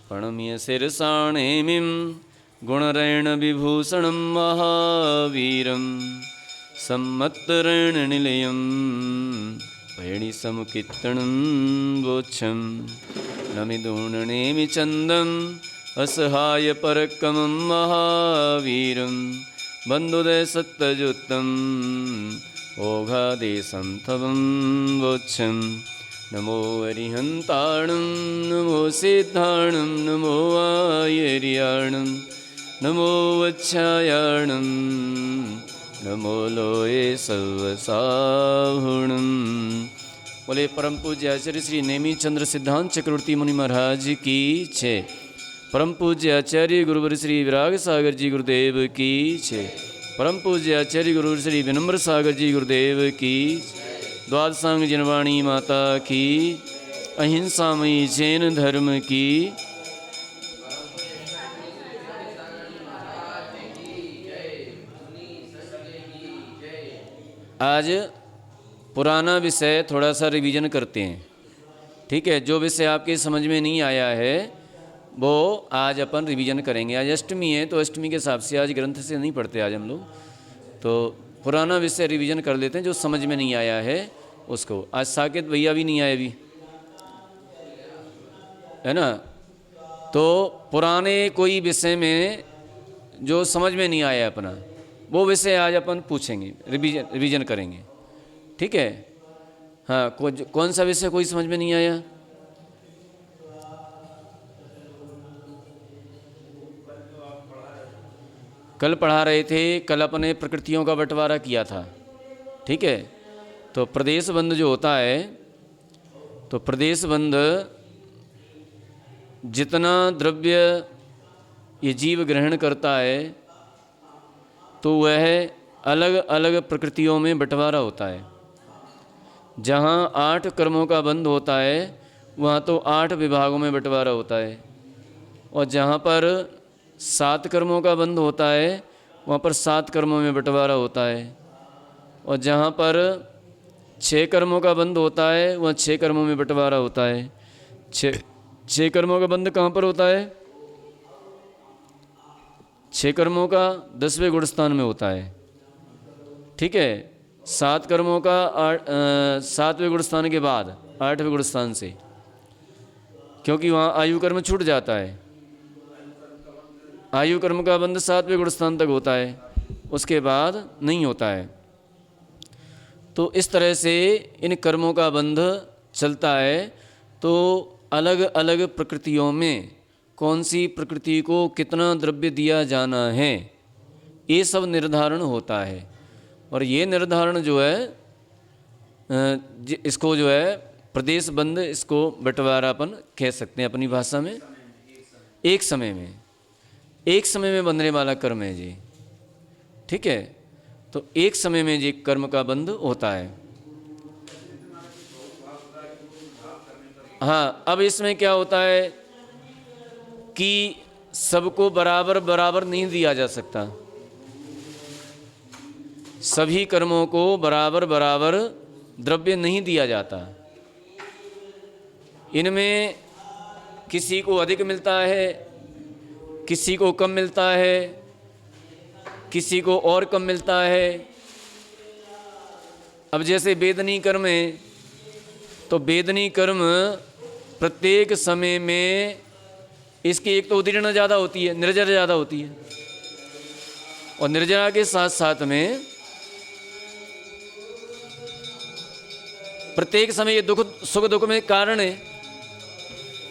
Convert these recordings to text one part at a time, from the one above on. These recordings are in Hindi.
प्रणम्य शिरसाणेमिं गुणरेण विभूषणं महावीरं सम्मत्तरेण निलयं पैणिसमुकीर्तनं वोच्छं नमिदूर्णनेमि चन्दम् असहाय परक्रमं महावीरं बन्धुदे सत्यजुत्तम् ओघादेशं तवं वोच्छं नमो अरिहन्ताणं नमो सिद्धाणं नमो आयर्याणं नमो वच्छायाणं नमो लोये सर्वसाहुणं। बोले परम पूज्य आचार्य श्री नेमी चंद्र सिद्धांत चक्रवर्ती मुनि महाराज की जय। परम पूज्य आचार्य गुरुवर श्री विराग सागर जी गुरुदेव की जय। परम पूज्य आचार्य गुरुवर श्री विनम्र सागर जी गुरुदेव की। द्वादशांग जनवाणी माता की। अहिंसामयी जैन धर्म की। आज पुराना विषय थोड़ा सा रिवीजन करते हैं, ठीक है। जो विषय आपके समझ में नहीं आया है वो आज अपन रिवीजन करेंगे। आज अष्टमी है तो अष्टमी के हिसाब से आज ग्रंथ से नहीं पढ़ते आज हम लोग, तो पुराना विषय रिवीजन कर लेते हैं जो समझ में नहीं आया है उसको। आज साकेत भैया भी नहीं आए अभी, है ना। तो पुराने कोई विषय में जो समझ में नहीं आया अपना वो विषय आज अपन पूछेंगे, रिवीजन करेंगे, ठीक है। हाँ, कौन सा विषय कोई समझ में नहीं आया? कल पढ़ा रहे थे, कल अपने प्रकृतियों का बंटवारा किया था, ठीक है। तो प्रदेश बंध जो होता है, तो प्रदेश बंध जितना द्रव्य ये जीव ग्रहण करता है तो वह अलग अलग प्रकृतियों में बंटवारा होता है। जहाँ 8 कर्मों का बंध होता है वहाँ तो 8 विभागों में बंटवारा होता है, और जहाँ पर 7 कर्मों का बंध होता है वहाँ पर 7 कर्मों में बंटवारा होता है, और जहाँ पर 6 कर्मों का बंध होता है वहाँ 6 कर्मों में बंटवारा होता है। 6 कर्मों का बंध कहाँ पर होता है? 6 कर्मों का 10वें गुणस्थान में होता है, ठीक है। 7 कर्मों का 7वें गुणस्थान के बाद 8वें गुणस्थान से, क्योंकि वहाँ आयु कर्म छूट जाता है। आयु कर्म का बंध 7वें गुणस्थान तक होता है, उसके बाद नहीं होता है। तो इस तरह से इन कर्मों का बंध चलता है। तो अलग अलग प्रकृतियों में कौन सी प्रकृति को कितना द्रव्य दिया जाना है ये सब निर्धारण होता है। और ये निर्धारण जो है इसको जो है प्रदेश बंध, इसको बंटवारापन कह सकते हैं अपनी भाषा में। एक समय में बंधने वाला कर्म है जी, ठीक है। तो एक समय में जी कर्म का बंध होता है। हाँ, अब इसमें क्या होता है कि सबको बराबर बराबर नहीं दिया जा सकता। सभी कर्मों को बराबर बराबर द्रव्य नहीं दिया जाता। इनमें किसी को अधिक मिलता है, किसी को कम मिलता है, किसी को और कम मिलता है। अब जैसे वेदनी कर्म है, तो वेदनी कर्म प्रत्येक समय में इसकी एक तो उदीर्ण ज़्यादा होती है, निर्जरा ज़्यादा होती है, और निर्जरा के साथ साथ में प्रत्येक समय ये दुख सुख दुख में कारण है,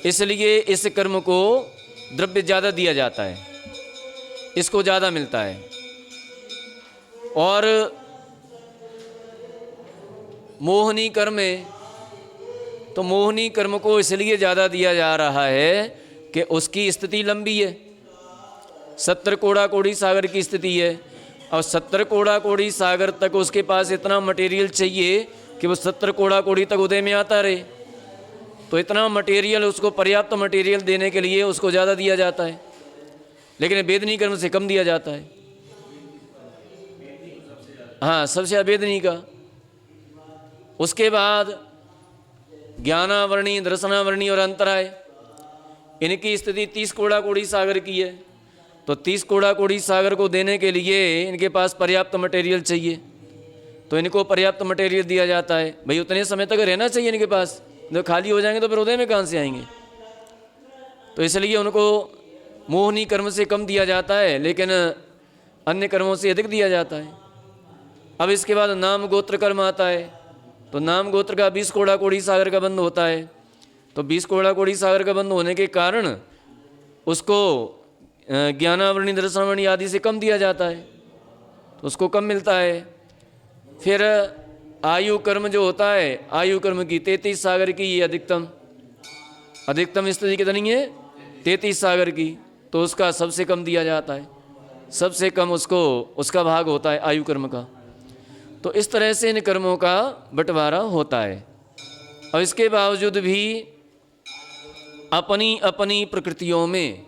इसलिए इस कर्म को द्रव्य ज़्यादा दिया जाता है, इसको ज़्यादा मिलता है। और मोहनी कर्म है, तो मोहनी कर्म को इसलिए ज़्यादा दिया जा रहा है कि उसकी स्थिति लंबी है। 70 कोड़ा कोड़ी सागर की स्थिति है, और 70 कोड़ा कोड़ी सागर तक उसके पास इतना मटेरियल चाहिए कि वो 70 कोड़ा कोड़ी तक उदय में आता रहे। तो इतना मटेरियल, उसको पर्याप्त मटेरियल देने के लिए उसको ज़्यादा दिया जाता है, लेकिन वेदनी कर्म से कम दिया जाता है। हाँ, सबसे अवेदनी का। उसके बाद ज्ञानावरणी, दर्शनावरणी और अंतराय, इनकी स्थिति 30 कोड़ा कोड़ी सागर की है, तो 30 कोड़ा कोड़ी सागर को देने के लिए इनके पास पर्याप्त मटेरियल चाहिए, तो इनको पर्याप्त मटेरियल दिया जाता है। भाई उतने समय तक रहना चाहिए इनके पास, जब खाली हो जाएंगे तो फिर उदय में कहाँ से आएंगे। तो इसलिए उनको मोहनी कर्म से कम दिया जाता है, लेकिन अन्य कर्मों से अधिक दिया जाता है। अब इसके बाद नाम गोत्र कर्म आता है, तो नाम गोत्र का 20 कोड़ा कोड़ी सागर का बंध होता है। तो 20 कोड़ा कोड़ी सागर का बंध होने के कारण उसको ज्ञानावरणी दर्शनावरणी आदि से कम दिया जाता है, तो उसको कम मिलता है। फिर आयु कर्म जो होता है, आयु कर्म की 33 सागर की ये अधिकतम स्थिति कितनी है, 33 सागर की, तो उसका सबसे कम दिया जाता है, सबसे कम उसको उसका भाग होता है आयु कर्म का। तो इस तरह से इन कर्मों का बंटवारा होता है। और इसके बावजूद भी अपनी अपनी प्रकृतियों में,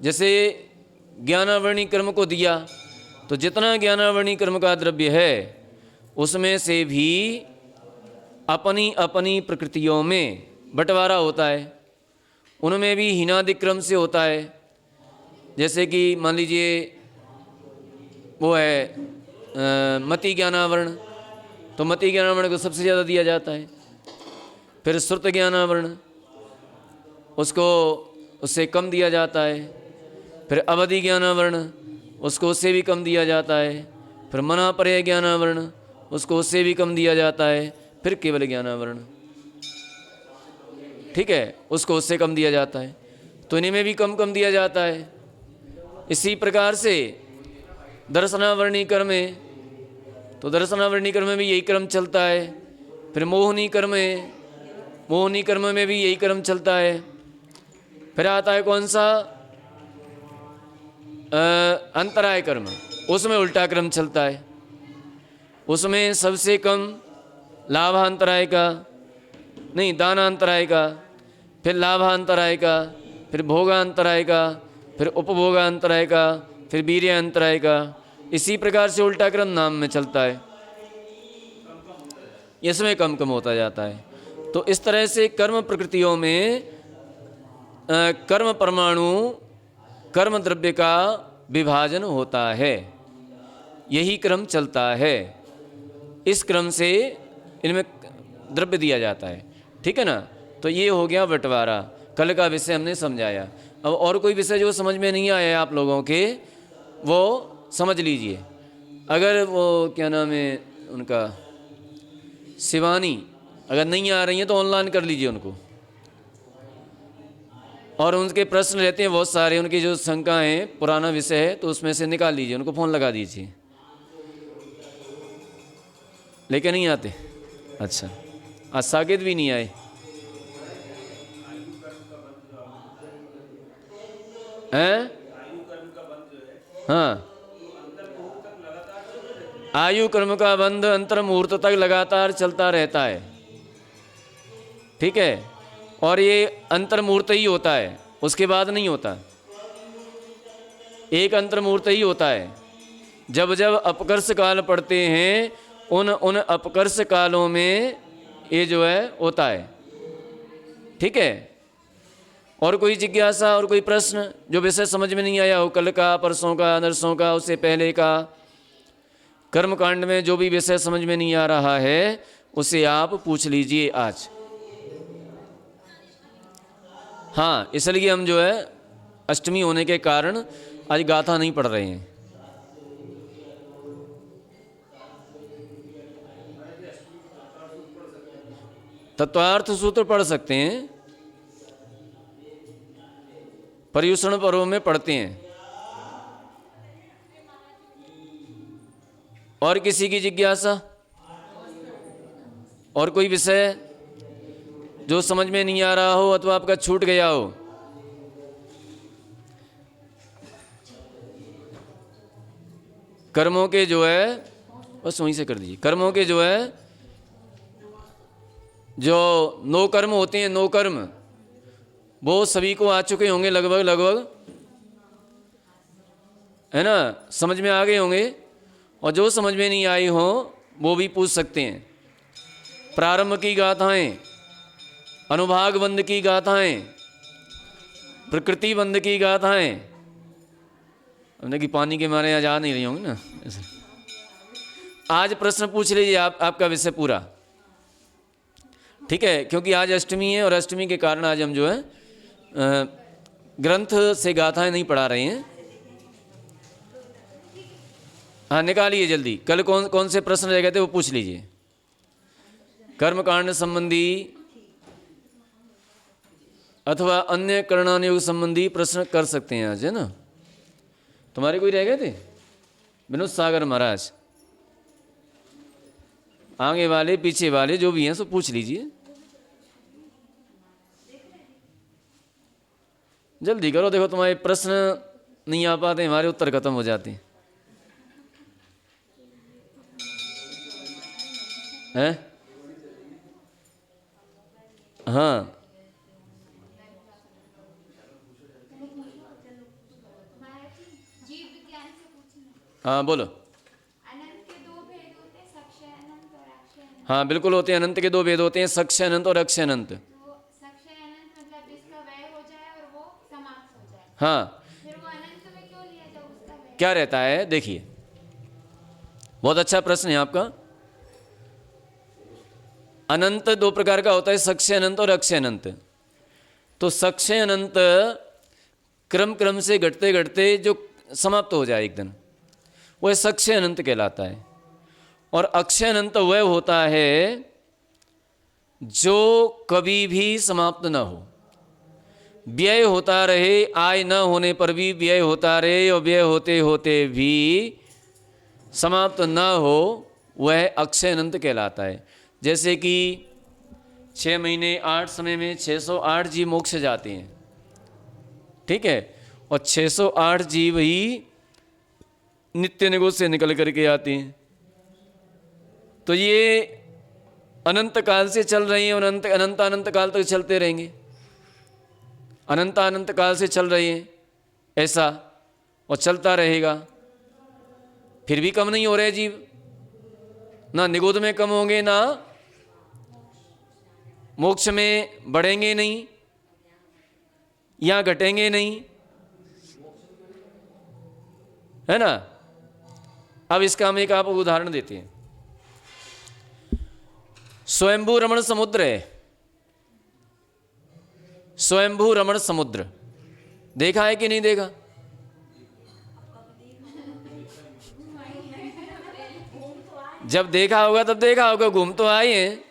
जैसे ज्ञानावरणी कर्म को दिया, तो जितना ज्ञानावरणी कर्म का द्रव्य है उसमें से भी अपनी अपनी प्रकृतियों में बंटवारा होता है। उनमें भी हीनादिक क्रम से होता है। जैसे कि मान लीजिए वो है मति ज्ञानावरण, तो मति ज्ञानावरण को सबसे ज़्यादा दिया जाता है। फिर श्रुत ज्ञानावरण, उसको उससे कम दिया जाता है। फिर अवधि ज्ञानावरण, उसको उससे भी कम दिया जाता है। फिर मनापर्य ज्ञानावरण, उसको उससे भी कम दिया जाता है। फिर केवल ज्ञानावरण, ठीक है, उसको उससे कम दिया जाता है। तो इन्हीं में भी कम कम दिया जाता है। इसी प्रकार से दर्शनावरणी कर्म है, तो दर्शनावरणी कर्म में भी यही क्रम चलता है। फिर मोहनी कर्म है, मोहनी कर्म में भी यही क्रम चलता है। फिर आता है कौन सा, अंतराय कर्म, उसमें उल्टा क्रम चलता है। उसमें सबसे कम लाभांतराय का, नहीं दानांतराय का, फिर लाभांतराय का, फिर भोगांतराय का, फिर उपभोगांतराय का, फिर वीर्यांतराय का। इसी प्रकार से उल्टा क्रम नाम में चलता है, इसमें कम कम होता जाता है। तो इस तरह से कर्म प्रकृतियों में कर्म परमाणु कर्म द्रव्य का विभाजन होता है, यही क्रम चलता है। इस क्रम से इनमें द्रव्य दिया जाता है, ठीक है ना। तो ये हो गया बंटवारा, कल का विषय हमने समझाया। अब और कोई विषय जो समझ में नहीं आया आप लोगों के, वो समझ लीजिए। अगर वो क्या नाम है उनका, शिवानी, अगर नहीं आ रही हैं तो ऑनलाइन कर लीजिए उनको। और उनके प्रश्न रहते हैं बहुत सारे, उनकी जो शंका है, पुराना विषय है, तो उसमें से निकाल लीजिए, उनको फ़ोन लगा दीजिए। लेके नहीं आते? अच्छा, आज साकेत भी नहीं आए हैं? हाँ, आयु कर्म का बंध अंतर मुहूर्त तक लगातार चलता रहता है, ठीक है। और ये अंतर मुहूर्त ही होता है, उसके बाद नहीं होता। एक अंतर मुहूर्त ही होता है। जब जब अपकर्ष काल पड़ते हैं, उन अपकर्ष कालों में ये जो है होता है, ठीक है। और कोई जिज्ञासा और कोई प्रश्न जो विषय समझ में नहीं आया हो, कल का, परसों का, नरसों का, उससे पहले का, कर्मकांड में जो भी विषय समझ में नहीं आ रहा है उसे आप पूछ लीजिए आज। हाँ, इसलिए हम जो है अष्टमी होने के कारण आज गाथा नहीं पढ़ रहे हैं। तत्वार्थ सूत्र पढ़ सकते हैं, पर्युषण पर्व में पढ़ते हैं। और किसी की जिज्ञासा और कोई विषय जो समझ में नहीं आ रहा हो अथवा आपका छूट गया हो? कर्मों के जो है, बस वहीं से कर दीजिए। कर्मों के जो है, जो 9 कर्म होते हैं, 9 कर्म, वो सभी को आ चुके होंगे लगभग, है ना, समझ में आ गए होंगे। और जो समझ में नहीं आई हो वो भी पूछ सकते हैं। प्रारंभ की गाथाएं, अनुभाग बंद की गाथाएं, प्रकृति बंध की गाथाएं, हमने कि पानी के मारे आज आ नहीं रही होंगी ना ऐसे। आज प्रश्न पूछ लीजिए आप, आपका विषय पूरा, ठीक है, क्योंकि आज अष्टमी है और अष्टमी के कारण आज हम जो है ग्रंथ से गाथाएं नहीं पढ़ा रहे हैं। हाँ निकालिए जल्दी, कल कौन कौन से प्रश्न रह गए थे वो पूछ लीजिए। कर्मकांड संबंधी अथवा अन्य करणानुयोग संबंधी प्रश्न कर सकते हैं आज, है ना। तुम्हारे कोई रह गए थे? विनोद सागर महाराज, आगे वाले पीछे वाले जो भी हैं सो पूछ लीजिए, जल्दी करो। देखो तुम्हारे प्रश्न नहीं आ पाते, हमारे उत्तर खत्म हो जाते हैं। हाँ हाँ बोलो। अनंत के दो भेद होते हैं, सक्ष अनंत और अक्षय अनंत। हाँ बिल्कुल होते हैं, अनंत के दो भेद होते हैं, सक्ष अनंत और अक्षय अनंत। तो सक्ष अनंत मतलब जिसका व्यय हो जाए और वो समाप्त हो जाए। हाँ फिर वो अनंत में क्यों लिया जब उसका व्यय? क्या रहता है, देखिए बहुत अच्छा प्रश्न है आपका। अनंत दो प्रकार का होता है, सक्ष अनंत और अक्षय अनंत। तो सक्ष अनंत क्रम क्रम से घटते घटते जो समाप्त हो जाए एक दिन, वह सक्ष अनंत कहलाता है। और अक्षय अनंत वह होता है जो कभी भी समाप्त न हो, व्यय होता रहे, आय न होने पर भी व्यय होता रहे और व्यय होते होते भी समाप्त न हो, वह अक्षय अनंत कहलाता है। जैसे कि 6 महीने 8 समय में 608 जीव मोक्ष जाते हैं, ठीक है, और 608 जीव ही नित्य निगोद से निकल करके आते हैं। तो ये अनंत काल से चल रहे हैं और अनंत अनंत अनंत काल तक चलते रहेंगे, अनंत अनंत काल से चल रहे हैं ऐसा, और चलता रहेगा। फिर भी कम नहीं हो रहे जीव, ना निगोद में कम होंगे ना मोक्ष में बढ़ेंगे नहीं या घटेंगे नहीं, है ना। अब इसका हम एक आपको उदाहरण देते हैं। स्वयंभू रमण समुद्र है, स्वयंभू रमण समुद्र देखा है कि नहीं देखा? जब देखा होगा तब देखा होगा, घूम तो आए हैं,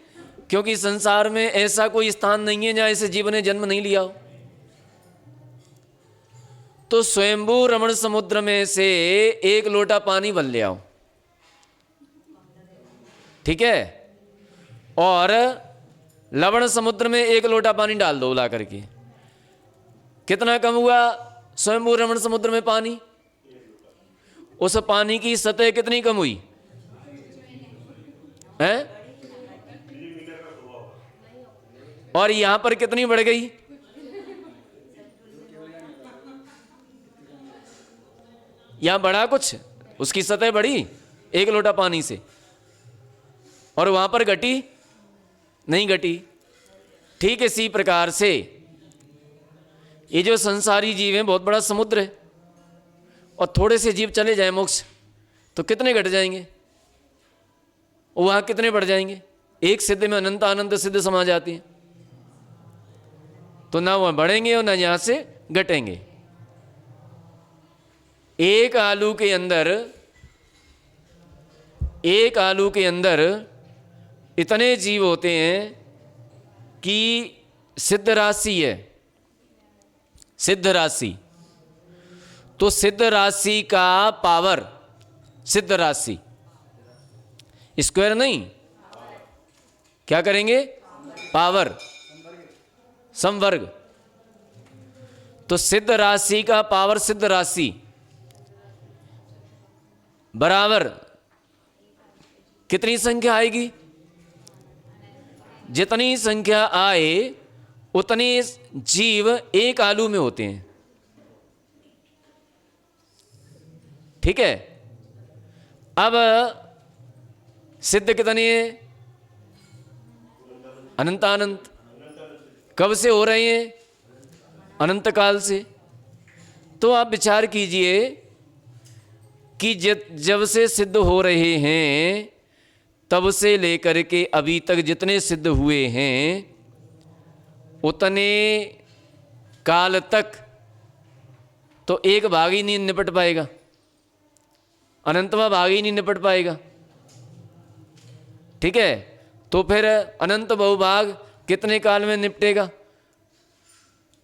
क्योंकि संसार में ऐसा कोई स्थान नहीं है जहां ऐसे जीव ने जन्म नहीं लिया हो। तो स्वयंभू रमण समुद्र में से एक लोटा पानी भर ले आओ, ठीक है, और लवण समुद्र में एक लोटा पानी डाल दो ला करके, कितना कम हुआ स्वयंभू रमण समुद्र में पानी? उस पानी की सतह कितनी कम हुई है? और यहां पर कितनी बढ़ गई? यहां बढ़ा कुछ, उसकी सतह बढ़ी एक लोटा पानी से, और वहां पर घटी नहीं घटी। ठीक इसी प्रकार से ये जो संसारी जीव है बहुत बड़ा समुद्र है, और थोड़े से जीव चले जाए मोक्ष तो कितने घट जाएंगे, वहां कितने बढ़ जाएंगे? एक सिद्ध में अनंत अनंत सिद्ध समा जाती है, तो ना वह बढ़ेंगे और ना यहां से घटेंगे। एक आलू के अंदर इतने जीव होते हैं कि सिद्ध राशि है, सिद्ध राशि। तो सिद्ध राशि का पावर, सिद्ध राशि स्क्वायर नहीं, क्या करेंगे? पावर, समवर्ग। तो सिद्ध राशि का पावर सिद्ध राशि बराबर कितनी संख्या आएगी? जितनी संख्या आए उतने जीव एक आलू में होते हैं, ठीक है। अब सिद्ध कितने हैं? अनंत अनंत। कब से हो रहे हैं? अनंत काल से। तो आप विचार कीजिए कि जब से सिद्ध हो रहे हैं तब से लेकर के अभी तक जितने सिद्ध हुए हैं उतने काल तक तो एक भाग ही नहीं निपट पाएगा, अनंतवा भाग ही नहीं निपट पाएगा। ठीक है, तो फिर अनंत बहुभाग कितने काल में निपटेगा?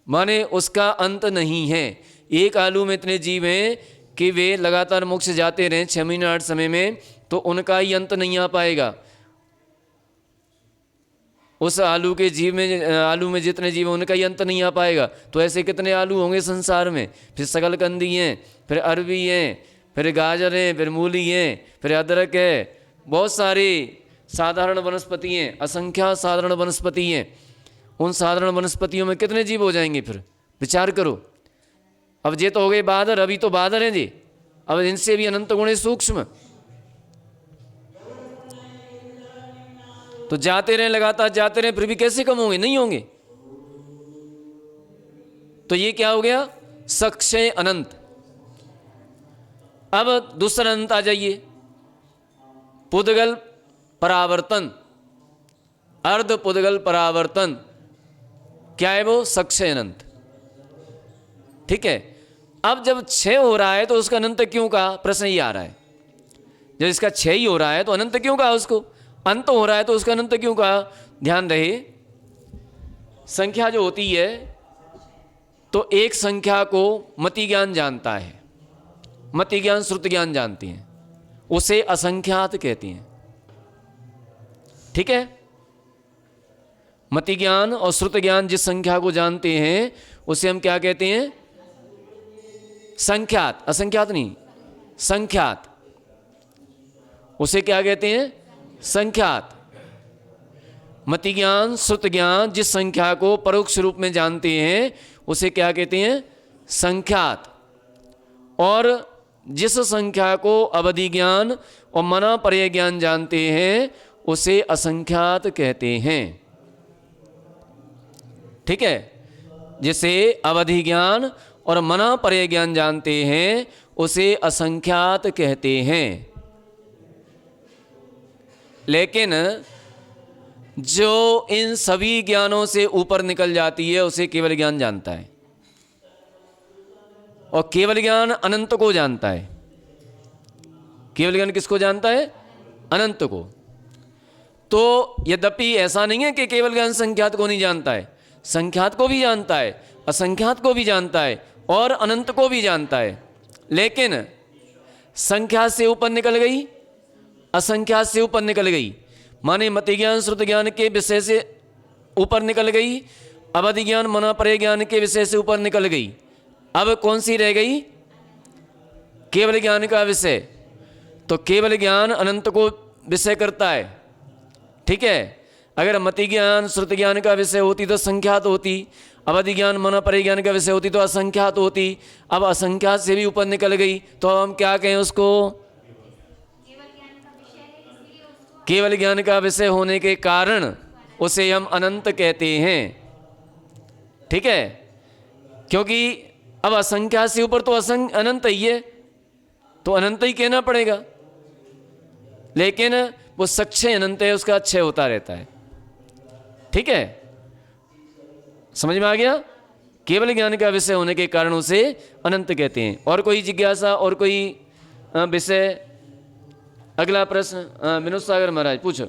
माने उसका अंत नहीं है। एक आलू में इतने जीव हैं कि वे लगातार मोक्ष जाते रहें 6 महीने 8 समय में, तो उनका ही अंत नहीं आ पाएगा। उस आलू के जीव में, आलू में जितने जीव हैं उनका ही अंत नहीं आ पाएगा। तो ऐसे कितने आलू होंगे संसार में? फिर शकलकंदी हैं, फिर अरबी हैं, फिर गाजर हैं, फिर मूली हैं, फिर अदरक है, बहुत सारी साधारण वनस्पति हैं, असंख्या साधारण वनस्पति हैं। उन साधारण वनस्पतियों में कितने जीव हो जाएंगे? फिर विचार करो। अब ये तो हो गए बादर, अभी तो बादर हैं जी, अब इनसे भी अनंत गुणे सूक्ष्म। तो जाते रहें, लगातार जाते रहें, फिर भी कैसे कम होंगे? नहीं होंगे। तो ये क्या हो गया? सक्षय अनंत। अब दूसरा अनंत आ जाइए, पुद्गल परावर्तन, अर्ध पुद्गल परावर्तन। क्या है वो? सक्षय अनंत। ठीक है, अब जब 6 हो रहा है तो उसका अनंत क्यों कहा? प्रश्न ही आ रहा है। जब इसका 6 ही हो रहा है तो अनंत क्यों कहा उसको? अंत हो रहा है तो उसका अनंत क्यों कहा? ध्यान रहे, संख्या जो होती है तो एक संख्या को मति ज्ञान जानता है, मति ज्ञान श्रुत ज्ञान जानती हैं, उसे असंख्यात कहती हैं। ठीक है, मति ज्ञान और श्रुत ज्ञान जिस संख्या को जानते हैं उसे हम क्या कहते हैं? संख्यात। असंख्यात नहीं, संख्यात। उसे क्या कहते हैं? संख्यात। मति ज्ञान श्रुत ज्ञान जिस संख्या को परोक्ष रूप में जानते हैं उसे क्या कहते हैं? संख्यात। और जिस संख्या को अवधि ज्ञान और मना पर्य ज्ञान जानते हैं उसे असंख्यात कहते हैं। ठीक है, जिसे अवधि ज्ञान और मना पर्य ज्ञान जानते हैं उसे असंख्यात कहते हैं। लेकिन जो इन सभी ज्ञानों से ऊपर निकल जाती है उसे केवल ज्ञान जानता है, और केवल ज्ञान अनंत को जानता है। केवल ज्ञान किसको जानता है? अनंत को। तो यद्यपि ऐसा नहीं है कि केवल ज्ञान संख्यात को नहीं जानता है, संख्यात को भी जानता है, असंख्यात को भी जानता है और अनंत को भी जानता है। लेकिन संख्या से ऊपर निकल गई, असंख्यात से ऊपर निकल गई, माने मति ज्ञान श्रुत ज्ञान के विषय से ऊपर निकल गई, अवधि ज्ञान मना पर्य ज्ञान के विषय से ऊपर निकल गई। अब कौन सी रह गई? केवल ज्ञान का विषय। तो केवल ज्ञान अनंत को विषय करता है। ठीक है, अगर मति ज्ञान श्रुत ज्ञान का विषय होती तो संख्यात होती, अवधि ज्ञान मना पर्य ज्ञान का विषय होती तो असंख्यात होती। अब असंख्यात से भी ऊपर निकल गई तो अब हम क्या कहें उसको? केवल ज्ञान का विषय होने के कारण उसे हम अनंत कहते हैं। ठीक है, क्योंकि अब असंख्यात से ऊपर तो अनंत ही है, तो अनंत ही कहना पड़ेगा। लेकिन वो सक्षय अनंत है, उसका क्षय होता रहता है। ठीक है, समझ में आ गया? केवल ज्ञान का विषय होने के कारण उसे अनंत कहते हैं। और कोई जिज्ञासा और कोई विषय? अगला प्रश्न विनोद सागर महाराज पूछो।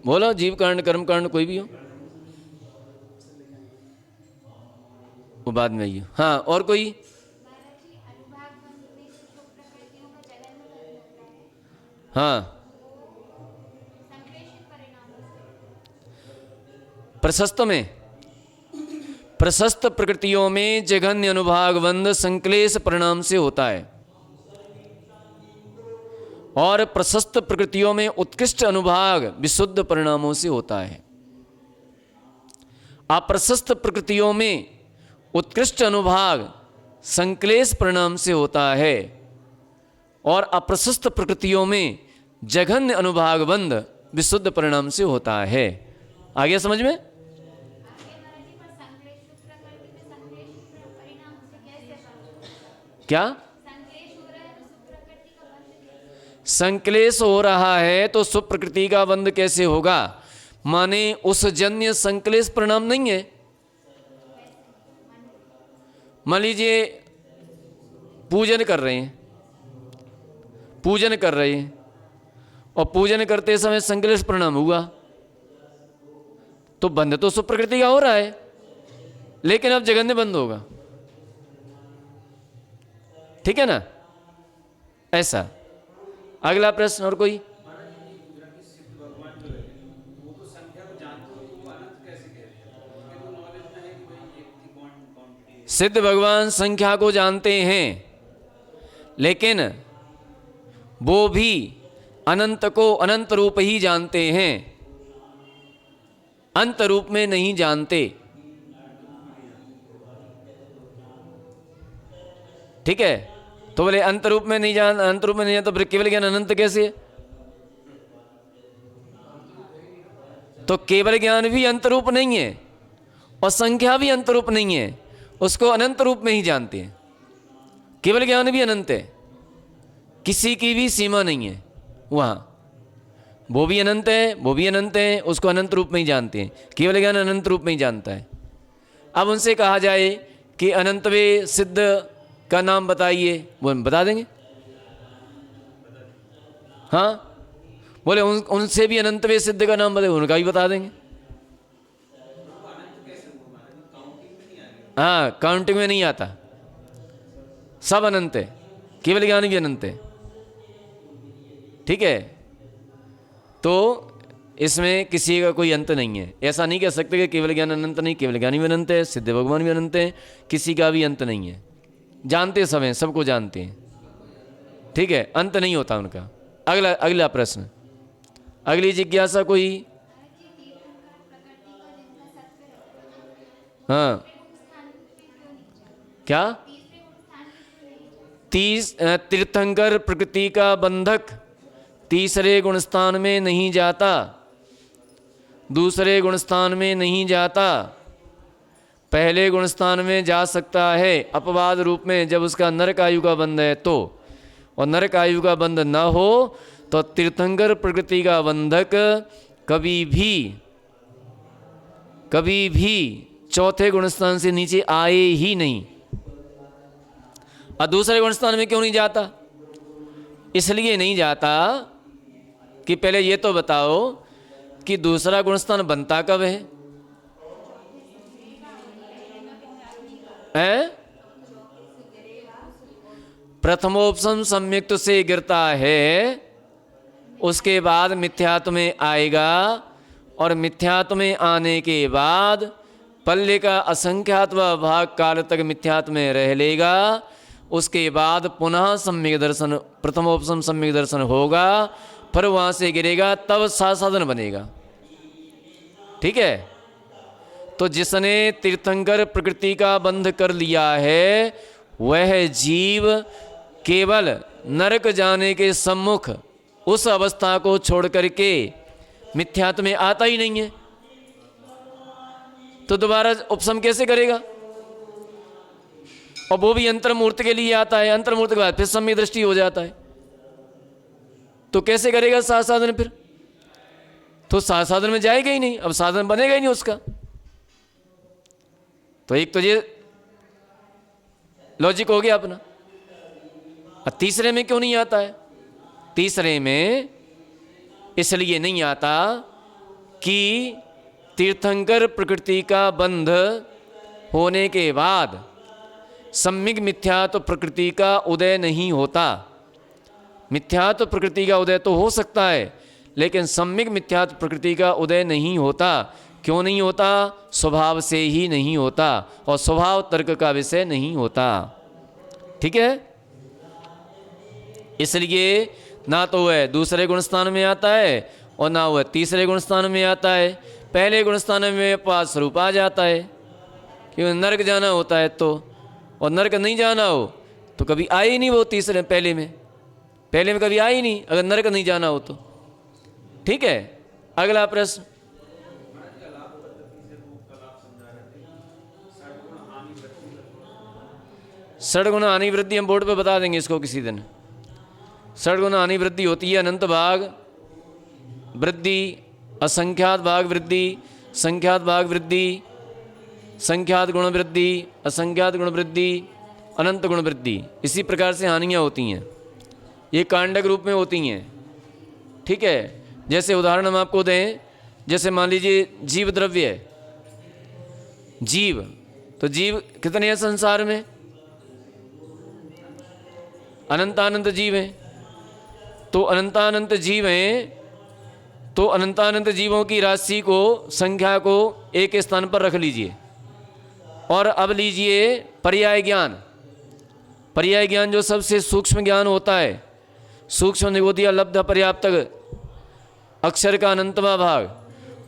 बोलो, जीव कांड कर्म कांड कोई भी हो, वो बाद में आइए। हाँ, और कोई? हाँ, प्रशस्त में, प्रशस्त प्रकृतियों में जघन्य अनुभाग बंध संक्लेश परिणाम से होता है, और प्रशस्त प्रकृतियों में उत्कृष्ट अनुभाग विशुद्ध परिणामों से होता है। अप्रशस्त प्रकृतियों में उत्कृष्ट अनुभाग संक्लेश परिणाम से होता है, और अप्रशस्त प्रकृतियों में जघन्य अनुभाग बंध विशुद्ध परिणाम से होता है। आ गया समझ में? क्या संक्लेश हो रहा है तो सुप्रकृति का बंध संक्लेश हो रहा है तो सुप्रकृति का बंध कैसे होगा? माने उस जन्य संक्लेश परिणाम नहीं है। मान लीजिए पूजन कर रहे हैं, पूजन कर रहे हैं और पूजन करते समय संक्लेश परिणाम हुआ तो बंध तो सुप्रकृति का हो रहा है, लेकिन अब जगन्य बंद होगा। ठीक है ना? ऐसा। अगला प्रश्न और कोई? सिद्ध भगवान संख्या को जानते हैं, लेकिन वो भी अनंत को अनंत रूप ही जानते हैं, अंत रूप में नहीं जानते। ठीक है? तो बोले अंत रूप में नहीं जान, अंत रूप में नहीं जानते तो फिर केवल ज्ञान अनंत कैसे है? तो केवल ज्ञान भी अंत रूप नहीं है और संख्या भी अंत रूप नहीं है, उसको अनंत रूप में ही जानते हैं। केवल ज्ञान भी अनंत है, किसी की भी सीमा नहीं है वहाँ। वो भी अनंत है, वो भी अनंत है, उसको अनंत रूप में ही जानते हैं। केवल ज्ञान अनंत रूप में ही जानता है। अब उनसे कहा जाए कि अनंतवे सिद्ध का नाम बताइए, वो बता देंगे। हाँ, बोले उनसे भी अनंतवे सिद्ध का नाम बताइए, उनका भी बता देंगे। हाँ, काउंटिंग में नहीं आता, सब अनंत है, केवल ज्ञान भी अनंत है। ठीक है? तो इसमें किसी का कोई अंत नहीं है। ऐसा नहीं कह सकते कि केवल ज्ञान अनंत नहीं, केवल ज्ञान भी अनंत है, सिद्ध भगवान भी अनंत है, किसी का भी अंत नहीं है। जानते सब हैं, सबको जानते हैं। ठीक है? अंत नहीं होता उनका। अगला प्रश्न, अगली जिज्ञासा कोई? हाँ, क्या? तीर्थंकर प्रकृति का बंधक तीसरे गुण स्थान में नहीं जाता, दूसरे गुण स्थान में नहीं जाता, पहले गुण स्थान में जा सकता है अपवाद रूप में, जब उसका नरक आयु का बंध है तो। और नरक आयु का बंध न हो तो तीर्थंकर प्रकृति का बंधक कभी भी चौथे गुणस्थान से नीचे आए ही नहीं। और दूसरे गुणस्थान में क्यों नहीं जाता? इसलिए नहीं जाता कि पहले ये तो बताओ कि दूसरा गुणस्थान बनता कब है? प्रथमोपसम संयुक्त से गिरता है, उसके बाद मिथ्यात्व में आएगा, और मिथ्यात्व में आने के बाद पल्ले का असंख्यात्व भाग काल तक मिथ्यात्व में रह लेगा। उसके बाद पुनः सम्यक दर्शन, प्रथमोपसम सम्यक दर्शन होगा, फिर वहाँ से गिरेगा, तब साधन बनेगा। ठीक है? तो जिसने तीर्थंकर प्रकृति का बंध कर लिया है वह जीव केवल नरक जाने के सम्मुख उस अवस्था को छोड़ करके मिथ्यात्व में आता ही नहीं है। तो दोबारा उपसम कैसे करेगा? और वो भी अंतर्मूर्त के लिए आता है, अंतर्मूर्त के बाद फिर सम्यक दृष्टि हो जाता है। तो कैसे करेगा साधन? फिर तो साधन में जाएगा ही नहीं, अब साधन बनेगा ही नहीं उसका। तो एक तो ये लॉजिक हो गया अपना। और तीसरे में क्यों नहीं आता है? तीसरे में इसलिए नहीं आता कि तीर्थंकर प्रकृति का बंध होने के बाद सम्यक मिथ्यात्व प्रकृति का उदय नहीं होता। मिथ्यात्व प्रकृति का उदय तो हो सकता है, लेकिन सम्यक मिथ्यात्व प्रकृति का उदय नहीं होता। क्यों नहीं होता? स्वभाव से ही नहीं होता, और स्वभाव तर्क का विषय नहीं होता। ठीक है? इसलिए ना तो वह दूसरे गुणस्थान में आता है और ना वह तीसरे गुणस्थान में आता है। पहले गुणस्थान में पास स्वरूप आ जाता है, क्योंकि नरक जाना होता है तो, और नरक नहीं जाना हो तो कभी आए ही नहीं वो तीसरे, पहले में कभी आए ही नहीं, अगर नरक नहीं जाना हो तो। ठीक है? अगला प्रश्न, षड्गुण हानि वृद्धि हम बोर्ड पे बता देंगे इसको किसी दिन। षड्गुण हानि वृद्धि होती है अनंत भाग वृद्धि, असंख्यात भाग वृद्धि, संख्यात भाग वृद्धि, संख्यात गुण वृद्धि, असंख्यात गुण वृद्धि, अनंत गुण वृद्धि। इसी प्रकार से हानियाँ होती हैं, ये कांडक रूप में होती हैं। ठीक है, जैसे उदाहरण हम आपको दें, जैसे मान लीजिए जीव द्रव्य है, जीव, तो जीव कितने हैं संसार में? अनंतानंत जीव हैं। तो अनंतानंत जीव हैं, तो अनंतानंत जीवों की राशि को, संख्या को एक स्थान पर रख लीजिए। और अब लीजिए पर्याय ज्ञान। पर्याय ज्ञान जो सबसे सूक्ष्म ज्ञान होता है, सूक्ष्म निगोदिया लब्ध पर्याप्त अक्षर का अनंतवा भाग,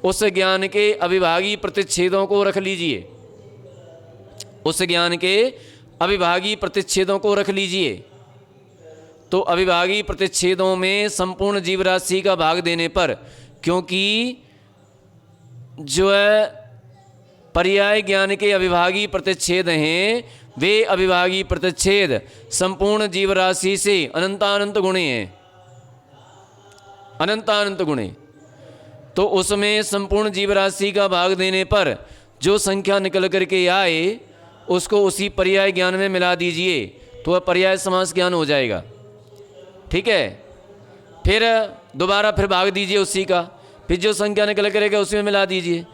उस ज्ञान के अविभागी प्रतिच्छेदों को रख लीजिए। उस ज्ञान के अविभागी प्रतिच्छेदों को रख लीजिए। तो अविभागी प्रतिच्छेदों में संपूर्ण जीव राशि का भाग देने पर, क्योंकि जो है पर्याय ज्ञान के अविभागी प्रतिच्छेद हैं, वे अविभागी प्रतिच्छेद संपूर्ण जीव राशि से अनंतानंत गुणे हैं, अनंतानंत गुणे। तो उसमें संपूर्ण जीव राशि का भाग देने पर जो संख्या निकल करके आए उसको उसी पर्याय ज्ञान में मिला दीजिए, तो वह पर्याय समास ज्ञान हो जाएगा। ठीक है, फिर दोबारा फिर भाग दीजिए उसी का, फिर जो संख्या निकल करेगा उसी में मिला दीजिए,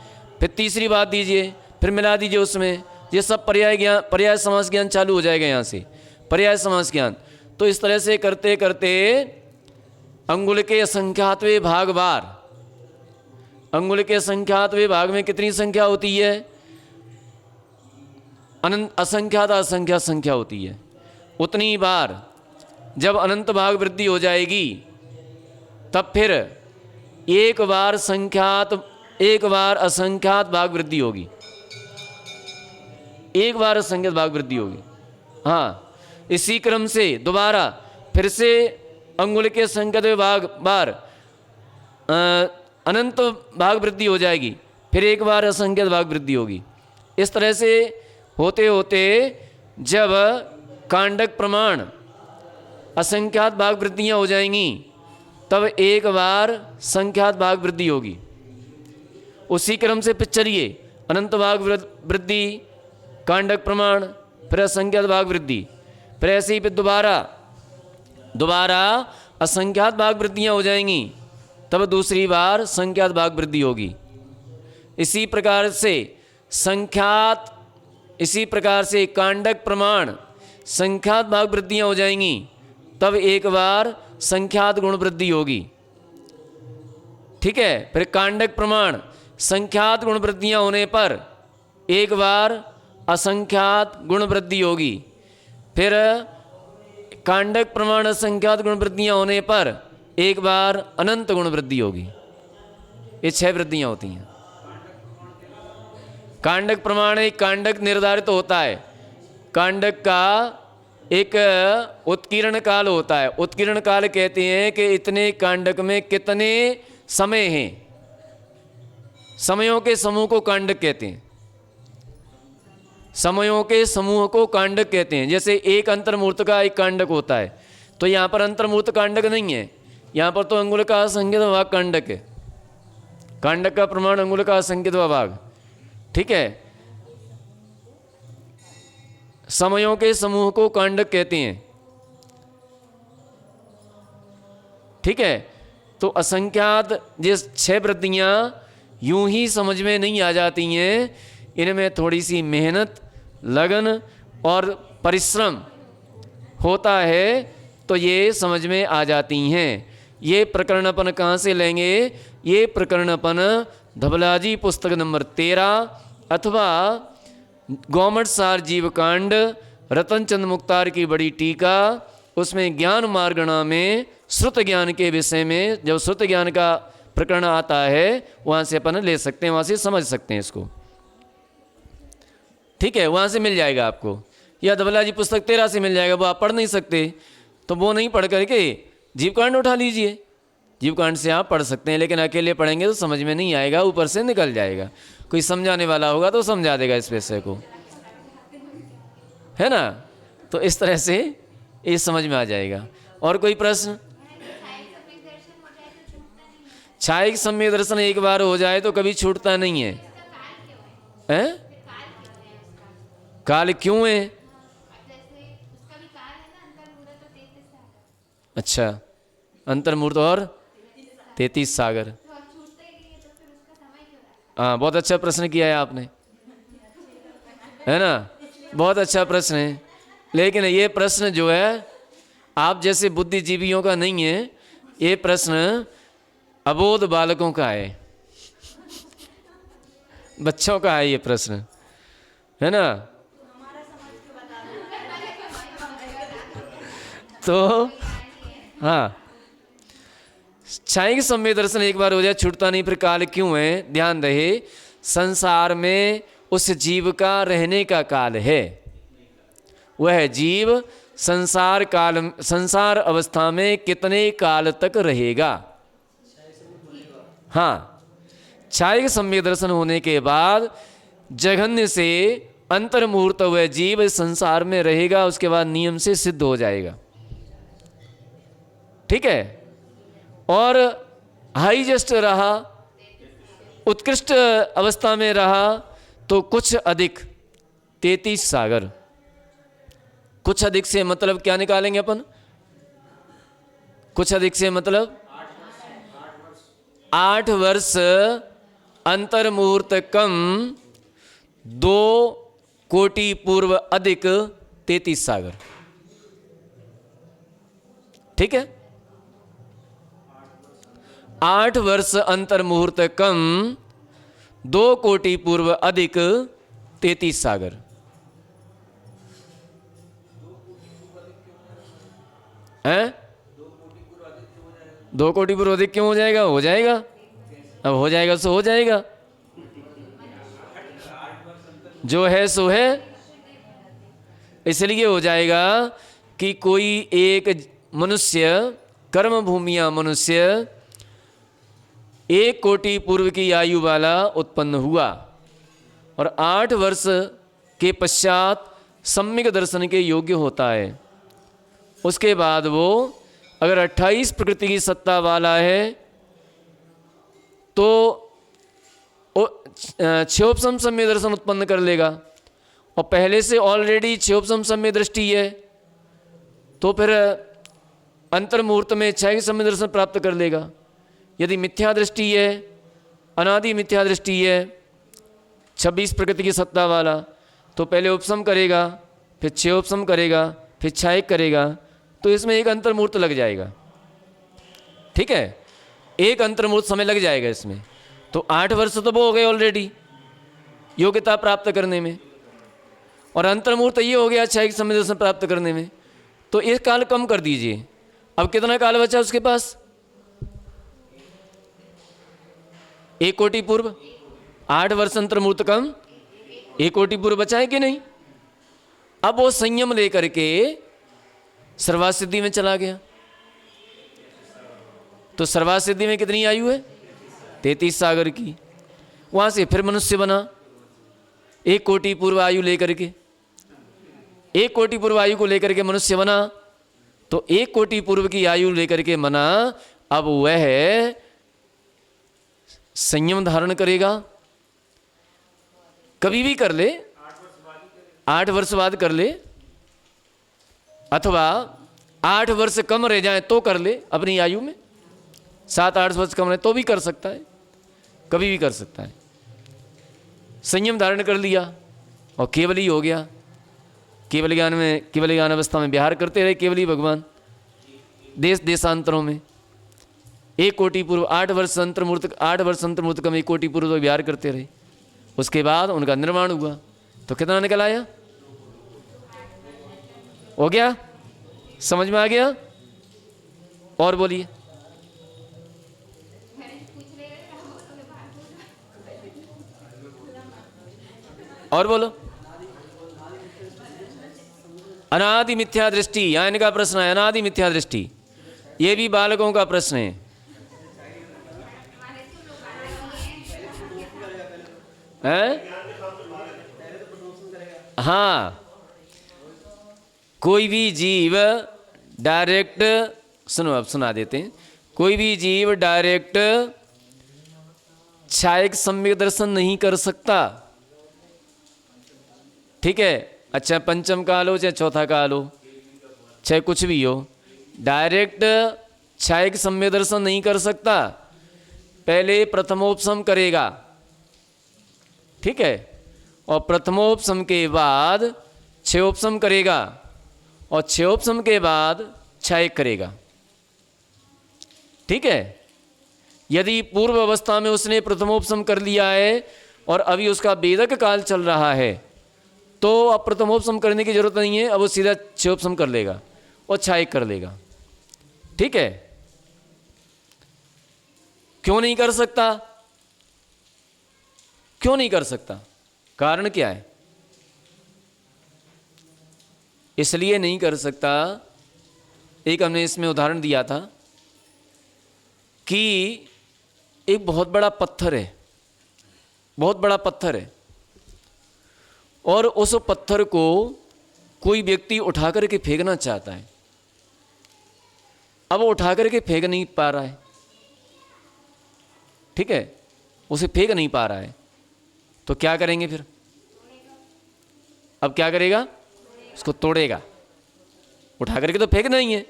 फिर तीसरी बात दीजिए, फिर मिला दीजिए उसमें। ये सब पर्याय ज्ञान, पर्याय समास ज्ञान चालू हो जाएगा यहाँ से, पर्याय समास ज्ञान। तो इस तरह से करते करते अंगुल के असंख्यातवें भाग बार, अंगुल के असंख्यातवें भाग में कितनी संख्या होती है? अनंत, असंख्यात असंख्यात संख्या होती है। उतनी बार जब अनंत भाग वृद्धि हो जाएगी, तब फिर एक बार संख्यात, एक बार असंख्यात भाग वृद्धि होगी, एक बार असंख्यात भाग वृद्धि होगी। हाँ, इसी क्रम से दोबारा फिर से अंगुल के संख्यात भाग बार अनंत भाग वृद्धि हो जाएगी, फिर एक बार असंख्यात भाग वृद्धि होगी। इस तरह से होते होते जब कांडक प्रमाण असंख्यात भाग वृद्धियाँ हो जाएंगी, तब एक बार संख्यात भाग वृद्धि होगी। उसी क्रम से फिर चलिए, अनंत भाग वृद्धि, कांडक प्रमाण, फिर असंख्यात भाग वृद्धि, फिर ऐसे ही फिर दोबारा असंख्यात भाग वृद्धियाँ हो जाएंगी, तब दूसरी बार संख्यात भाग वृद्धि होगी। इसी प्रकार से संख्यात, इसी प्रकार से कांडक प्रमाण संख्यात भाग वृद्धियाँ हो जाएंगी, तब एक बार संख्यात गुण वृद्धि होगी। ठीक है, फिर कांडक प्रमाण संख्यात गुण वृद्धियाँ होने पर एक बार असंख्यात गुण वृद्धि होगी, फिर कांडक प्रमाण असंख्यात गुण वृद्धियाँ होने पर एक बार अनंत गुण वृद्धि होगी। ये 6 वृद्धियाँ होती हैं। कांडक प्रमाण एक कांडक निर्धारित होता है, कांडक का एक उत्कीर्ण काल होता है। उत्कीर्ण काल कहते हैं कि इतने कांडक में कितने समय हैं, समयों के समूह को कांडक कहते हैं, समयों के समूह को कांडक कहते हैं। जैसे एक अंतर्मूर्त का एक कांडक होता है, तो यहाँ पर अंतर्मूर्त कांडक नहीं है, यहाँ पर तो अंगुल का असंख्यत भाग कांडक है। कांडक का प्रमाण अंगुल का असंख्यत भाग। ठीक है, समयों के समूह को कांडक कहते हैं। ठीक है, तो असंख्यात ये 6 वृद्धियाँ यूं ही समझ में नहीं आ जाती हैं, इनमें थोड़ी सी मेहनत, लगन और परिश्रम होता है, तो ये समझ में आ जाती हैं। ये प्रकरण अपन कहाँ से लेंगे? ये प्रकरण अपन धबलाजी पुस्तक नंबर 13 अथवा गौमट सार जीवकांड, रतनचंद मुख्तार की बड़ी टीका, उसमें ज्ञान मार्गणा में श्रुत ज्ञान के विषय में जब श्रुत ज्ञान का प्रकरण आता है, वहाँ से अपन ले सकते हैं, वहाँ से समझ सकते हैं इसको। ठीक है, वहाँ से मिल जाएगा आपको, या धबलाजी पुस्तक 13 से मिल जाएगा। वो आप पढ़ नहीं सकते तो वो नहीं पढ़ करके जीवकांड उठा लीजिए, जीवकांड से आप पढ़ सकते हैं, लेकिन अकेले पढ़ेंगे तो समझ में नहीं आएगा, ऊपर से निकल जाएगा। कोई समझाने वाला होगा तो समझा देगा इस विषय को, है ना। तो इस तरह से ये समझ में आ जाएगा। और कोई प्रश्न? छायिक सम्यक दर्शन एक बार हो जाए तो कभी छूटता नहीं है। हैं? काल क्यों है? अच्छा, अंतर्मूर्त और 33 सागर। हाँ, बहुत अच्छा प्रश्न किया है आपने, है ना? बहुत अच्छा प्रश्न है। लेकिन ये प्रश्न जो है आप जैसे बुद्धिजीवियों का नहीं है, ये प्रश्न अबोध बालकों का है, बच्चों का है ये प्रश्न, है ना? तो हाँ, छायिक सम्यक दर्शन एक बार हो जाए छूटता नहीं, फिर काल क्यों है? ध्यान रहे, संसार में उस जीव का रहने का काल है। वह जीव संसार अवस्था में कितने काल तक रहेगा? हाँ, छायिक सम्यक दर्शन होने के बाद जघन्य से अंतर्मुहूर्त वह जीव संसार में रहेगा, उसके बाद नियम से सिद्ध हो जाएगा। ठीक है? और हाईएस्ट रहा, उत्कृष्ट अवस्था में रहा तो कुछ अधिक 33 सागर। कुछ अधिक से मतलब क्या निकालेंगे अपन? कुछ अधिक से मतलब 8 वर्ष अंतर्मुहूर्त कम 2 कोटि पूर्व अधिक 33 सागर। ठीक है? 8 वर्ष अंतर्मुहूर्त कम 2 कोटि पूर्व अधिक 33 सागर। हैं? 2 कोटि पूर्व अधिक क्यों हो जाएगा? हो जाएगा, अब हो जाएगा सो हो जाएगा, जो है सो है। इसलिए हो जाएगा कि कोई एक मनुष्य, कर्म भूमिया मनुष्य 1 कोटि पूर्व की आयु वाला उत्पन्न हुआ और 8 वर्ष के पश्चात सम्यक दर्शन के योग्य होता है। उसके बाद वो अगर 28 प्रकृति की सत्ता वाला है तो क्षोभसम सम्यक दर्शन उत्पन्न कर लेगा, और पहले से ऑलरेडी क्षोभसम सम्यक दृष्टि है तो फिर अंतर्मुहूर्त में छायिक सम्यक दर्शन प्राप्त कर लेगा। यदि मिथ्या दृष्टि है, अनादि मिथ्या दृष्टि है, 26 प्रकृति की सत्ता वाला, तो पहले उपसम करेगा, फिर क्षयोपसम करेगा, फिर छायिक करेगा, तो इसमें एक अंतर्मुहूर्त लग जाएगा। ठीक है? एक अंतर्मुहूर्त समय लग जाएगा इसमें। तो 8 वर्ष तो वो हो गए ऑलरेडी योग्यता प्राप्त करने में, और अंतर्मुहूर्त ये हो गया छायिक सम्यक दर्शन प्राप्त करने में। तो एक काल कम कर दीजिए। अब कितना काल बचा उसके पास? 1 कोटि पूर्व। 8 वर्ष अंतर्मुहूर्त कम 1 कोटि पूर्व बचा है कि नहीं? अब वो संयम लेकर के सर्वास सिद्धि में चला गया। तो सर्वास सिद्धि में कितनी आयु है? 33 सागर की। वहां से फिर मनुष्य बना 1 कोटि पूर्व आयु लेकर के, 1 कोटि पूर्व आयु को लेकर के मनुष्य बना। तो 1 कोटि पूर्व की आयु लेकर के बना, अब वह संयम धारण करेगा। कभी भी कर ले, 8 वर्ष बाद कर ले, अथवा 8 वर्ष कम रह जाए तो कर ले अपनी आयु में, 7-8 वर्ष कम रहे तो भी कर सकता है, कभी भी कर सकता है। संयम धारण कर लिया और केवली हो गया। केवल ज्ञान में, केवल ज्ञान अवस्था में विहार करते रहे केवली भगवान देश देशांतरों में। 1 कोटि पूर्व 8 वर्ष अंतर्मुहूर्त कम 1 कोटि पूर्व विहार करते रहे। उसके बाद उनका निर्माण हुआ तो कितना निकल आया? हो गया? समझ में आ गया? और बोलिए। और बोलो। अनादि मिथ्या दृष्टि, यहाँ इनका प्रश्न है, अनादि मिथ्या दृष्टि। ये भी बालकों का प्रश्न है। हैं? हाँ, कोई भी जीव डायरेक्ट, सुनो अब सुना देते हैं, कोई भी जीव डायरेक्ट छायक सम्यक दर्शन नहीं कर सकता। ठीक है, अच्छा पंचम काल हो चाहे चौथा काल हो चाहे कुछ भी हो, डायरेक्ट छायक सम्यक दर्शन नहीं कर सकता, पहले प्रथमोपसम करेगा। ठीक है, और प्रथमोपसम के बाद छयोपसम करेगा, और छयोपसम के बाद छायक करेगा। ठीक है, यदि पूर्व अवस्था में उसने प्रथमोपसम कर लिया है और अभी उसका वेदक काल चल रहा है, तो अब प्रथमोपसम करने की जरूरत नहीं है, अब वो सीधा छयोपसम कर लेगा और छायक कर लेगा। ठीक है, क्यों नहीं कर सकता? क्यों नहीं कर सकता? कारण क्या है? इसलिए नहीं कर सकता, एक हमने इसमें उदाहरण दिया था कि एक बहुत बड़ा पत्थर है, बहुत बड़ा पत्थर है, और उस पत्थर को कोई व्यक्ति उठा करके फेंकना चाहता है। अब वो उठा करके फेंक नहीं पा रहा है। ठीक है, उसे फेंक नहीं पा रहा है, तो क्या करेंगे फिर? अब क्या करेगा? उसको तोड़ेगा। उठा करके तो फेंकना ही है,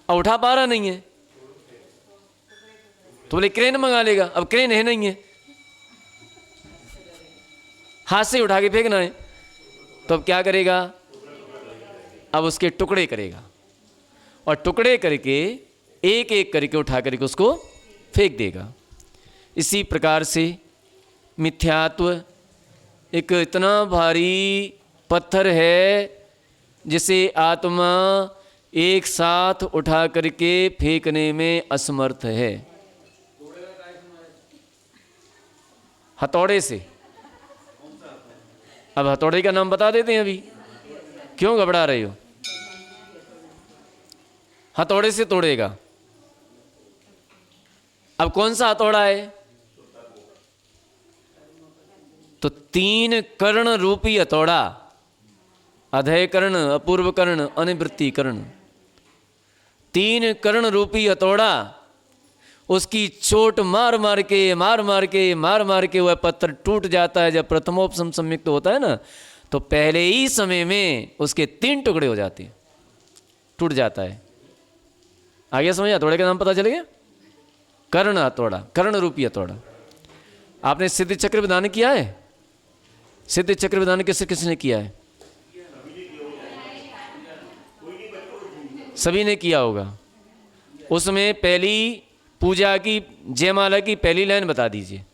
अब उठा पा रहा नहीं है तो बोले क्रेन मंगा लेगा। अब क्रेन है नहीं है, हाथ से उठा के फेंकना है, तो अब क्या करेगा? अब उसके टुकड़े करेगा, और टुकड़े करके एक एक करके उठा करके उसको फेंक देगा। इसी प्रकार से मिथ्यात्व एक इतना भारी पत्थर है जिसे आत्मा एक साथ उठा करके फेंकने में असमर्थ है। हथौड़े से। अब हथौड़े का नाम बता देते हैं अभी, क्यों घबरा रहे हो? हथौड़े से तोड़ेगा। अब कौन सा हथौड़ा है? तो 3 कर्ण रूपी हथौड़ा, अधय कर्ण, अपूर्व कर्ण, अनिवृत्ति कर्ण, 3 कर्ण रूपी हथौड़ा, उसकी चोट मार मार के वह पत्थर टूट जाता है। जब प्रथमोपसम संयुक्त होता है ना, तो पहले ही समय में उसके 3 टुकड़े हो जाते हैं, टूट जाता है। आगे समझ? हथौड़े का नाम पता चल गया? कर्ण हथौड़ा, कर्ण रूपी हथौड़ा। आपने सिद्ध चक्र विधान किया है? सिद्ध चक्र विधान किसने किया है? सभी ने किया होगा। उसमें पहली पूजा की जयमाला की पहली लाइन बता दीजिए,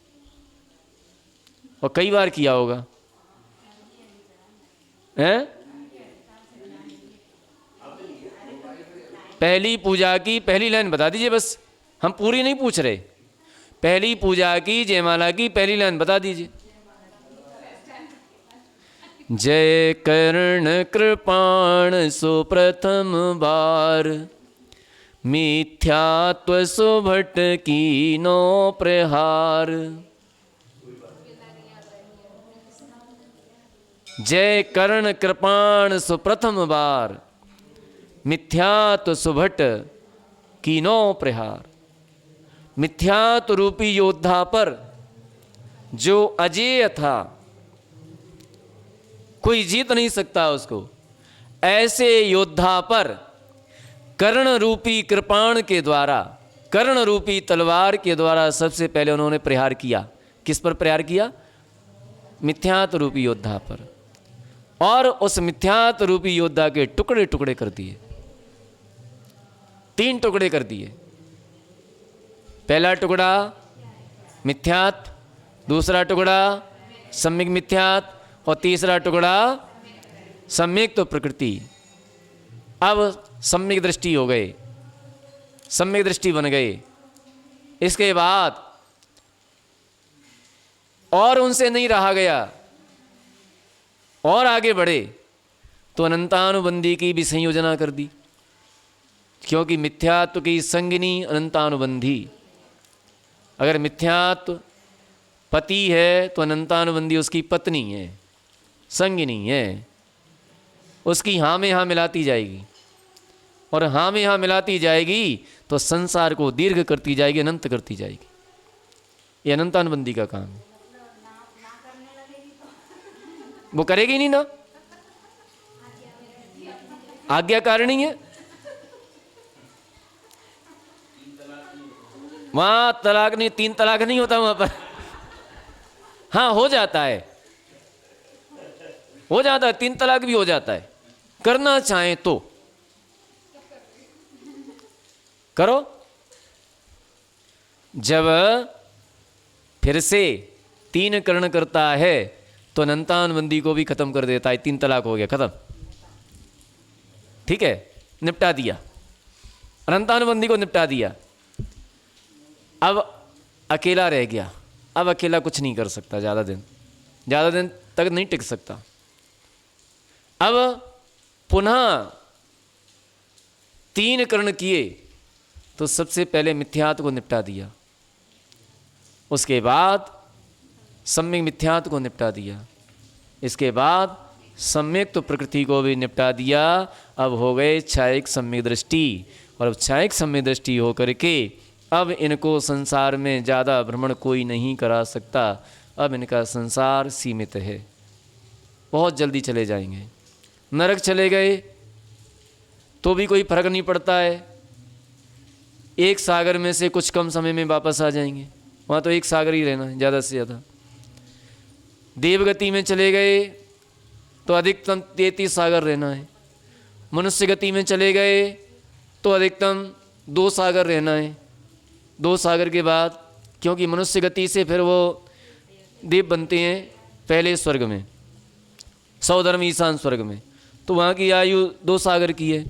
और कई बार किया होगा हैं? पहली पूजा की पहली लाइन बता दीजिए बस, हम पूरी नहीं पूछ रहे। पहली पूजा की जयमाला की पहली लाइन बता दीजिए। जय कर्ण कृपाण सुप्रथम बार, मिथ्यात्व सुभट कीनो प्रहार। जय कर्ण कृपाण सुप्रथम बार, मिथ्यात्व सुभट कीनो प्रहार। मिथ्यात्व रूपी योद्धा पर जो अजेय था, कोई जीत नहीं सकता उसको, ऐसे योद्धा पर कर्ण रूपी कृपाण के द्वारा, कर्ण रूपी तलवार के द्वारा सबसे पहले उन्होंने प्रहार किया। किस पर प्रहार किया? मिथ्यात्व रूपी योद्धा पर। और उस मिथ्यात्व रूपी योद्धा के टुकड़े टुकड़े कर दिए, 3 टुकड़े कर दिए। पहला टुकड़ा मिथ्यात्व, दूसरा टुकड़ा सम्यक मिथ्यात्व, और तीसरा टुकड़ा सम्यक तो प्रकृति। अब सम्यक दृष्टि हो गए, सम्यक दृष्टि बन गए। इसके बाद और उनसे नहीं रहा गया, और आगे बढ़े तो अनंतानुबंधी की भी संयोजना कर दी, क्योंकि मिथ्यात्व की संगिनी अनंतानुबंधी। अगर मिथ्यात्व पति है तो अनंतानुबंधी उसकी पत्नी है, संगिनी है। उसकी हाँ में हाँ मिलाती जाएगी, और हाँ में हाँ मिलाती जाएगी तो संसार को दीर्घ करती जाएगी, अनंत करती जाएगी। ये अनंतानुबंधी का काम है। वो करेगी नहीं ना, आज्ञाकारिणी है। वहां तलाक नहीं, 3 तलाक नहीं होता वहां पर। हाँ हो जाता है, हो जाता है, 3 तलाक भी हो जाता है, करना चाहे तो करो। जब फिर से 3 कर्ण करता है तो अनंतानुबंधी को भी खत्म कर देता है। 3 तलाक हो गया, खत्म, ठीक है, निपटा दिया, अनंतानुबंधी को निपटा दिया। अब अकेला रह गया। अब अकेला कुछ नहीं कर सकता, ज़्यादा दिन तक नहीं टिक सकता। अब पुनः 3 कर्ण किए तो सबसे पहले मिथ्यात्व को निपटा दिया, उसके बाद सम्यक मिथ्यात्व को निपटा दिया, इसके बाद सम्यक तो प्रकृति को भी निपटा दिया। अब हो गए छायिक सम्यक दृष्टि, और अब छायिक सम्यक दृष्टि होकर के अब इनको संसार में ज़्यादा भ्रमण कोई नहीं करा सकता। अब इनका संसार सीमित है, बहुत जल्दी चले जाएंगे। नरक चले गए तो भी कोई फर्क नहीं पड़ता है, एक सागर में से कुछ कम समय में वापस आ जाएंगे, वहाँ तो एक सागर ही रहना है ज़्यादा से ज़्यादा। देवगति में चले गए तो अधिकतम 33 सागर रहना है, मनुष्य गति में चले गए तो अधिकतम 2 सागर रहना है। 2 सागर के बाद, क्योंकि मनुष्य गति से फिर वो देव बनते हैं पहले स्वर्ग में, 100 धर्म ईशान स्वर्ग में, तो वहाँ की आयु 2 सागर की है।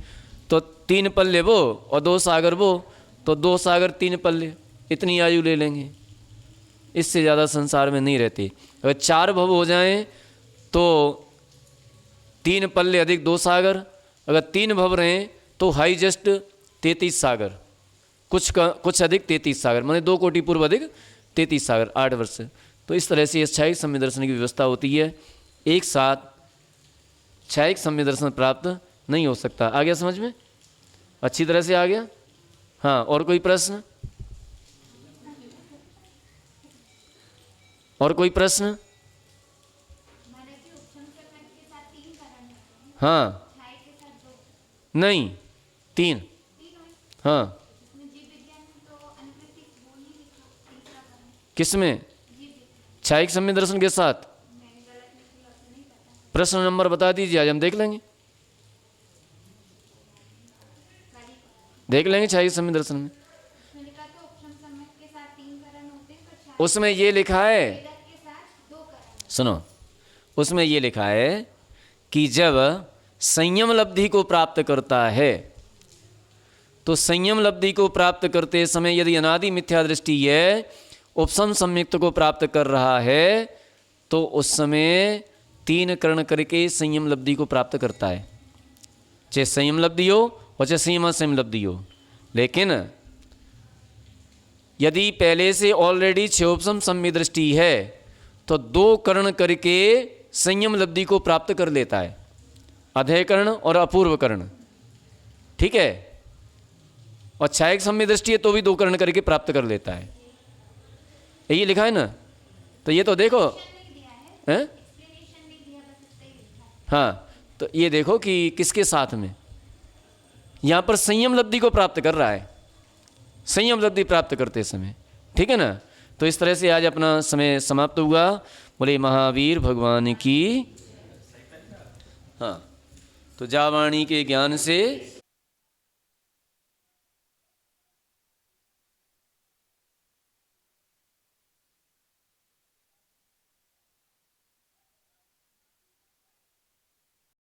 तो 3 पल्ले वो और 2 सागर वो, तो 2 सागर 3 पल्ले, इतनी आयु ले लेंगे, इससे ज़्यादा संसार में नहीं रहती। अगर 4 भव हो जाएं तो 3 पल्ले अधिक 2 सागर, अगर 3 भव रहें तो हाईएस्ट 33 सागर, कुछ अधिक 33 सागर, माने 2 कोटि पूर्व अधिक 33 सागर, 8 वर्ष। तो इस तरह से छायिक सम्य दर्शन की व्यवस्था होती है। एक साथ छायिक सम्य दर्शन प्राप्त नहीं हो सकता। आ गया समझ में? अच्छी तरह से आ गया? हाँ, और कोई प्रश्न? और कोई प्रश्न? हाँ, नहीं, 3। हाँ, किसमें? छायिक सम्य दर्शन के साथ? प्रश्न नंबर बता दीजिए, आज हम देख लेंगे, देख लेंगे छायिक सम्य दर्शन में। उसमें ये लिखा है, सुनो, उसमें ये लिखा है कि जब संयम लब्धि को प्राप्त करता है तो संयम लब्धि को प्राप्त करते समय यदि अनादि मिथ्या दृष्टि है, उपसम सम्यक्त को प्राप्त कर रहा है, तो उस समय 3 कर्ण करके संयम लब्धि को प्राप्त करता है, चाहे संयम लब्धि हो और चाहे संयम संयम लब्धि हो। लेकिन यदि पहले से ऑलरेडी 6 उपसम सम्य दृष्टि है तो 2 कर्ण करके संयम लब्धि को प्राप्त कर लेता है, अधेय कर्ण और अपूर्व कर्ण, ठीक है। और छायिक सम्य दृष्टि है तो भी 2 कर्ण करके प्राप्त कर लेता है, यही लिखा है ना। तो ये तो देखो हैं, हाँ, तो ये देखो कि किसके साथ में यहाँ पर संयम लब्धि को प्राप्त कर रहा है, संयम लब्धि प्राप्त करते समय, ठीक है ना। तो इस तरह से आज अपना समय समाप्त हुआ। बोले महावीर भगवान की। हाँ, तो जावाणी के ज्ञान से